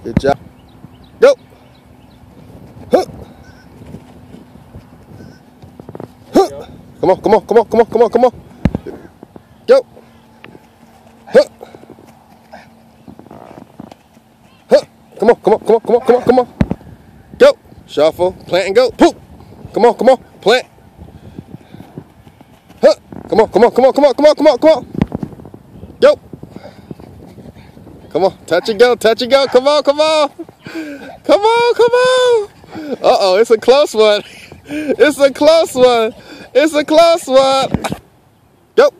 Good job. Go. Huh. Huh. Come on, come on, come on, come on, come on, come on. Go. Huh. Huh. Come on, come on, come on, come on, come on, come on. Go. Shuffle, plant and go. Poop. Come on, come on, plant. Huh. Come on, come on, come on, come on, come on, come on, come on. Go. Come on, touch and go, touch and go. Come on, come on. Come on, come on. Uh-oh, it's a close one. It's a close one. It's a close one. Go.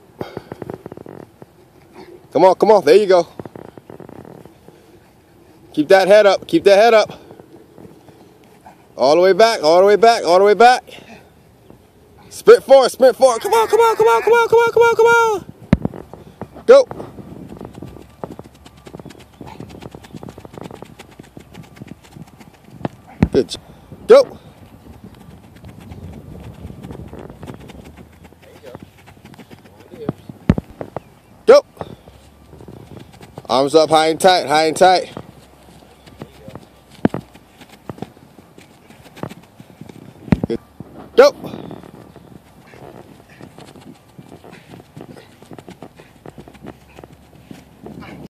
Come on, come on. There you go. Keep that head up. Keep that head up. All the way back, all the way back, all the way back. Sprint forward, sprint forward. Come on, come on, come on, come on, come on, come on, come on. Go. Good job. Go. Go. Arms up high and tight, high and tight. Good. Go.